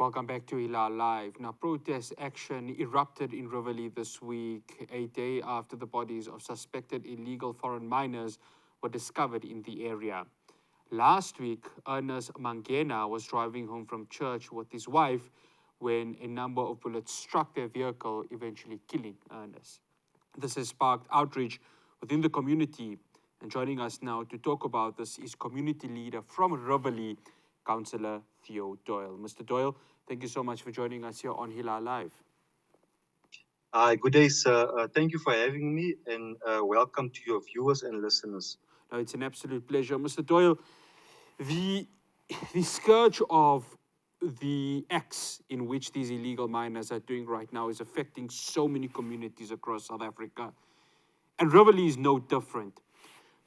Welcome back to Hilaal Live. Now, protest action erupted in Riverlea this week, a day after the bodies of suspected illegal foreign miners were discovered in the area. Last week, Ernest Mangena was driving home from church with his wife when a number of bullets struck their vehicle, eventually killing Ernest. This has sparked outrage within the community. And joining us now to talk about this is community leader from Riverlea, Councilor Theo Doyle. Mr. Doyle, thank you so much for joining us here on Hilaal Live. Good day, sir. Thank you for having me, and welcome to your viewers and listeners. No, it's an absolute pleasure. Mr. Doyle, the scourge of the acts in which these illegal miners are doing right now is affecting so many communities across South Africa, and Riverlea is no different.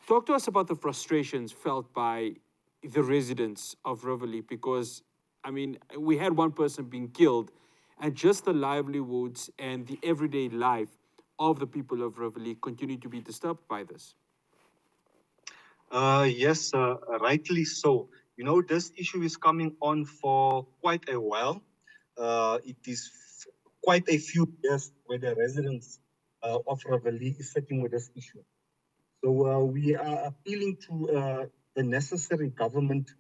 Talk to us about the frustrations felt by the residents of Riverlea, because, I mean, we had one person being killed, and just the livelihoods and the everyday life of the people of Riverlea continue to be disturbed by this. Yes, rightly so. You know, this issue is coming on for quite a while. It is quite a few years where the residents of Riverlea is sitting with this issue. So we are appealing to the necessary government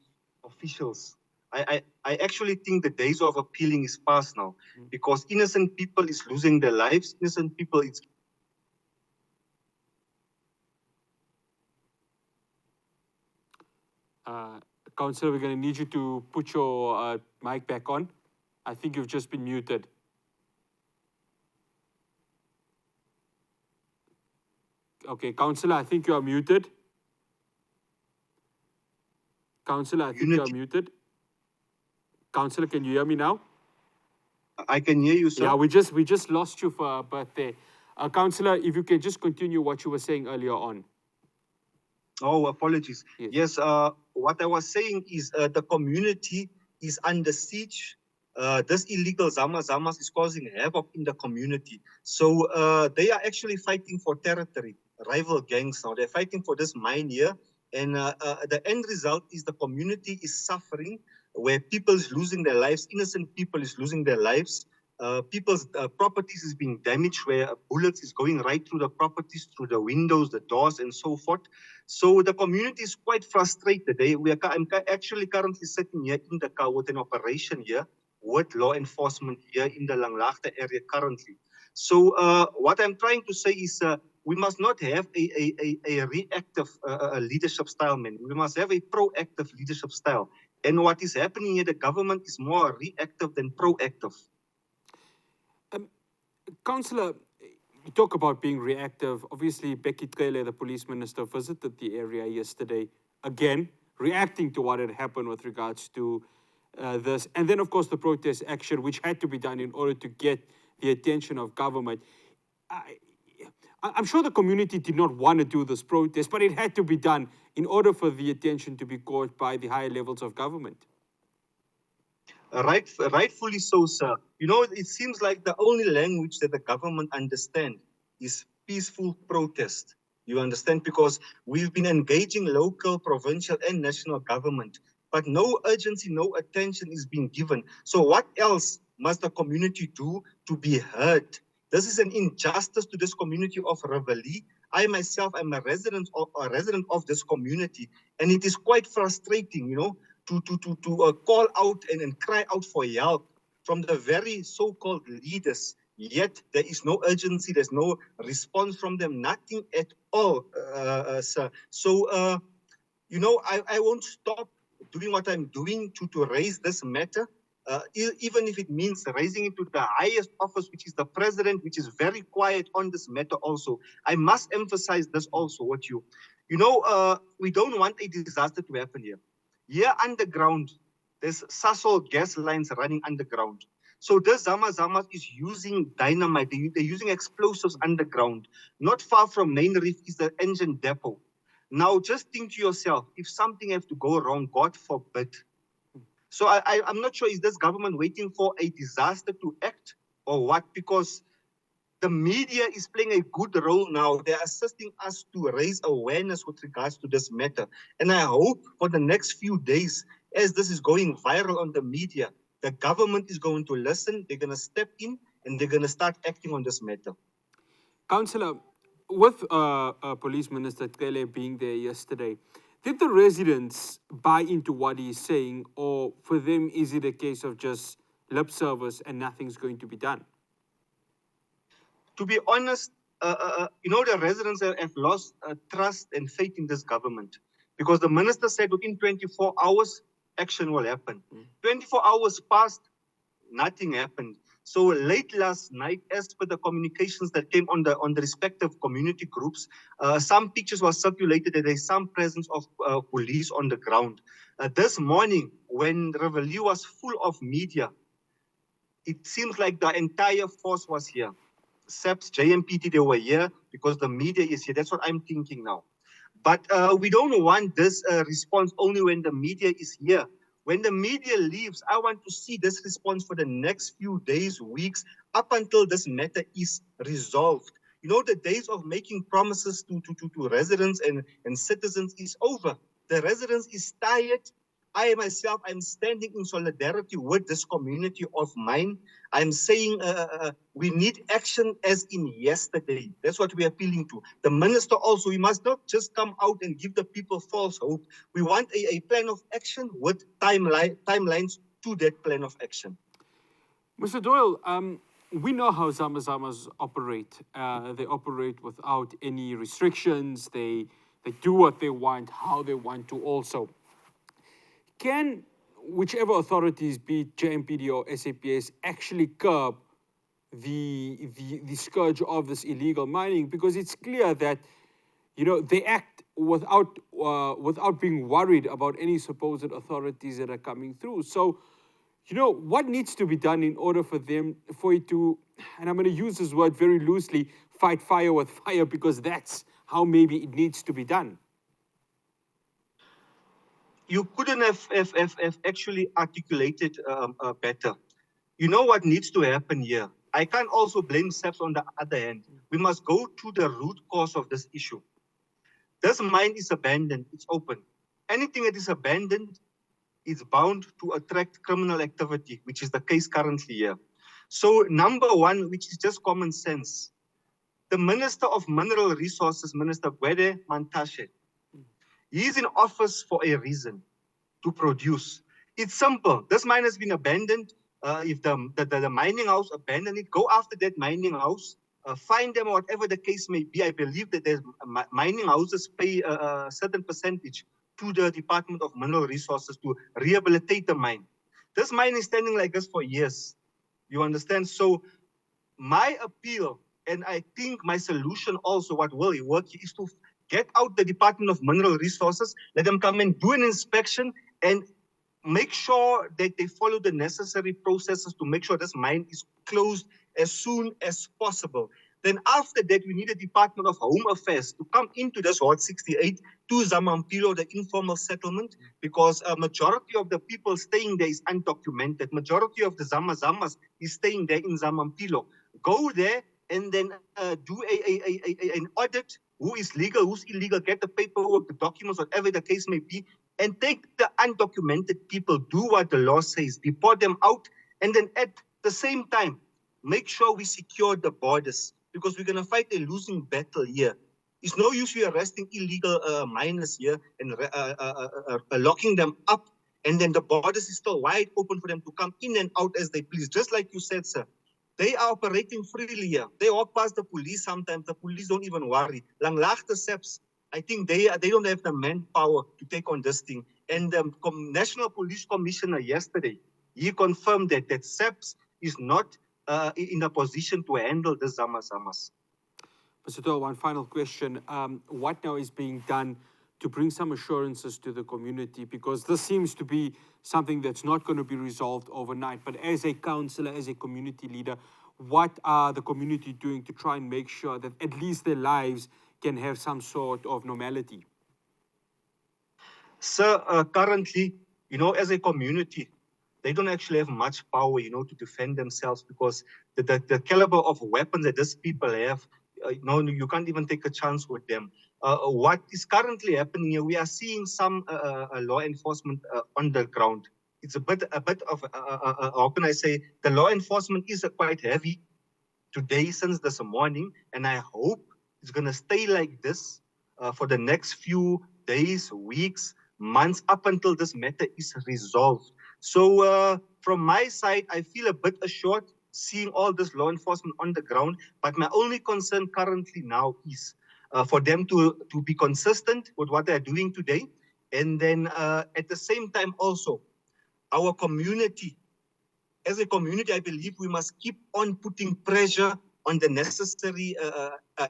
officials. I actually think the days of appealing is past now, because innocent people is losing their lives. Innocent people is Councillor, we're going to need you to put your mic back on. I think you've just been muted. Okay, Councillor, I think you are muted. Councillor, I think you are muted. Councillor, can you hear me now? I can hear you, sir. Yeah, we just lost you for a birthday. Councillor, if you can just continue what you were saying earlier on. Oh, apologies. Yes, what I was saying is the community is under siege. This illegal Zama Zamas is causing havoc in the community. So they are actually fighting for territory, rival gangs now. They're fighting for this mine here. And the end result is the community is suffering, where people is losing their lives, innocent people is losing their lives. People's properties is being damaged, where bullets is going right through the properties, through the windows, the doors, and so forth. So the community is quite frustrated. I'm actually currently sitting here in the car with an operation here with law enforcement here in the Langlaagte area currently. So what I'm trying to say is we must not have a reactive leadership style, man. We must have a proactive leadership style. And what is happening here, the government is more reactive than proactive. Councillor, you talk about being reactive. Obviously, Becky Cele, the police minister, visited the area yesterday, again, reacting to what had happened with regards to this. And then, of course, the protest action, which had to be done in order to get the attention of government. I'm sure the community did not want to do this protest, but it had to be done in order for the attention to be caught by the higher levels of government. Rightfully so, sir. You know, it seems like the only language that the government understands is peaceful protest. You understand? Because we've been engaging local, provincial, and national government, but no urgency, no attention is being given. So what else must the community do to be heard? This is an injustice to this community of Riverlea. I myself am a resident of this community, and it is quite frustrating, you know, to call out and cry out for help from the very so-called leaders. Yet there is no urgency, there's no response from them, nothing at all, sir. So, you know, I won't stop doing what I'm doing to raise this matter, even if it means raising it to the highest office, which is the president, which is very quiet on this matter also. I must emphasize this also, what you know, we don't want a disaster to happen here. Here underground, there's Sasol gas lines running underground. So this Zama Zama is using dynamite, they're using explosives underground. Not far from Main Reef is the engine depot. Now just think to yourself, if something has to go wrong, God forbid. So I'm not sure, is this government waiting for a disaster to act or what? Because the media is playing a good role now. They're assisting us to raise awareness with regards to this matter. And I hope for the next few days, as this is going viral on the media, the government is going to listen, they're going to step in, and they're going to start acting on this matter. Councillor, with Police Minister Tkele being there yesterday, did the residents buy into what he's saying, or for them is it a case of just lip service and nothing's going to be done? To be honest, the residents have lost trust and faith in this government, because the minister said within 24 hours, action will happen. 24 hours passed, nothing happened. So late last night, as per the communications that came on the respective community groups, some pictures were circulated that there's some presence of police on the ground. This morning, when Riverlea was full of media, it seems like the entire force was here. SAPS, JMPT, they were here because the media is here. That's what I'm thinking now. But we don't want this response only when the media is here. When the media leaves, I want to see this response for the next few days, weeks, up until this matter is resolved. The days of making promises to residents and citizens is over. The residents is tired. I myself, I'm standing in solidarity with this community of mine. I'm saying we need action as in yesterday. That's what we're appealing to. The minister also, we must not just come out and give the people false hope. We want a plan of action with timelines to that plan of action. Mr. Doyle, we know how Zama Zamas operate. They operate without any restrictions. They do what they want, how they want to also. Can whichever authorities, be it JMPD or SAPS, actually curb the scourge of this illegal mining? Because it's clear that, they act without being worried about any supposed authorities that are coming through. So, what needs to be done in order for it to, and I'm going to use this word very loosely, fight fire with fire, because that's how maybe it needs to be done? You couldn't have actually articulated better. You know what needs to happen here? I can't also blame SAPS on the other hand. We must go to the root cause of this issue. This mine is abandoned, it's open. Anything that is abandoned is bound to attract criminal activity, which is the case currently here. So number one, which is just common sense, the Minister of Mineral Resources, Minister Gwede Mantashe, he is in office for a reason, to produce. It's simple. This mine has been abandoned. If the mining house abandoned it, go after that mining house, find them, whatever the case may be. I believe that there's mining houses pay a certain percentage to the Department of Mineral Resources to rehabilitate the mine. This mine is standing like this for years. You understand? So my appeal, and I think my solution also, what will work, is to get out the Department of Mineral Resources, let them come and do an inspection and make sure that they follow the necessary processes to make sure this mine is closed as soon as possible. Then after that, we need a Department of Home Affairs to come into this Ward 68 to Zama Zama, the informal settlement, because a majority of the people staying there is undocumented. Majority of the Zama Zamas is staying there in Zama Zama. Go there and then do an audit. Who is legal, who's illegal, get the paperwork, the documents, whatever the case may be, and take the undocumented people, do what the law says, deport them out, and then at the same time, make sure we secure the borders, because we're going to fight a losing battle here. It's no use we arresting illegal miners here and locking them up, and then the borders is still wide open for them to come in and out as they please, just like you said, sir. They are operating freely here. They walk past the police sometimes. The police don't even worry. Langlaagte SAPS, I think they don't have the manpower to take on this thing. And the National Police Commissioner yesterday, he confirmed that SAPS is not in a position to handle the Zama Zamas. Mr. Doyle, one final question. What now is being done to bring some assurances to the community? Because this seems to be something that's not going to be resolved overnight. But as a councillor, as a community leader, what are the community doing to try and make sure that at least their lives can have some sort of normality? Sir, currently, as a community, they don't actually have much power, to defend themselves, because the caliber of weapons that these people have, you can't even take a chance with them. What is currently happening here, we are seeing some law enforcement on the ground. it's a bit of, how can I say, the law enforcement is quite heavy today since this morning, and I hope it's going to stay like this for the next few days, weeks, months, up until this matter is resolved. So from my side, I feel a bit assured seeing all this law enforcement on the ground, but my only concern currently now is for them to be consistent with what they're doing today, and then at the same time also, our community, as a community, I believe we must keep on putting pressure on the necessary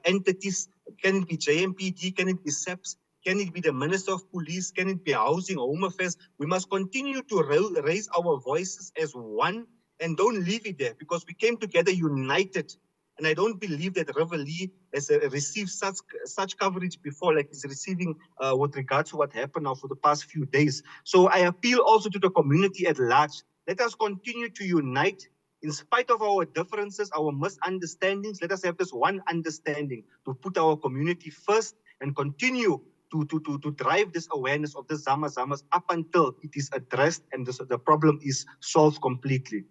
entities. Can it be JMPD? Can it be SEPS? Can it be the Minister of Police? Can it be Housing, Home Affairs? We must continue to raise our voices as one and don't leave it there, because we came together united. And I don't believe that Riverlea has received such coverage before, like it's receiving with regards to what happened now for the past few days. So I appeal also to the community at large. Let us continue to unite in spite of our differences, our misunderstandings. Let us have this one understanding to put our community first and continue to drive this awareness of the Zama Zamas up until it is addressed and the problem is solved completely.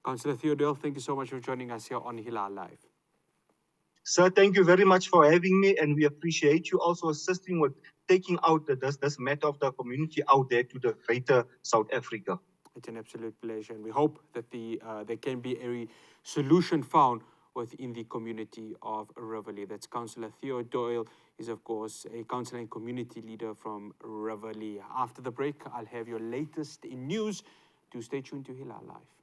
Councillor Theo Doyle, thank you so much for joining us here on Hilaal Live. Sir, thank you very much for having me, and we appreciate you also assisting with taking out this matter of the community out there to the greater South Africa. It's an absolute pleasure, and we hope that there can be a solution found within the community of Riverlea. That's Councillor Theo Doyle, is of course a councillor and community leader from Riverlea. After the break, I'll have your latest in news. Do stay tuned to Hilaal Live.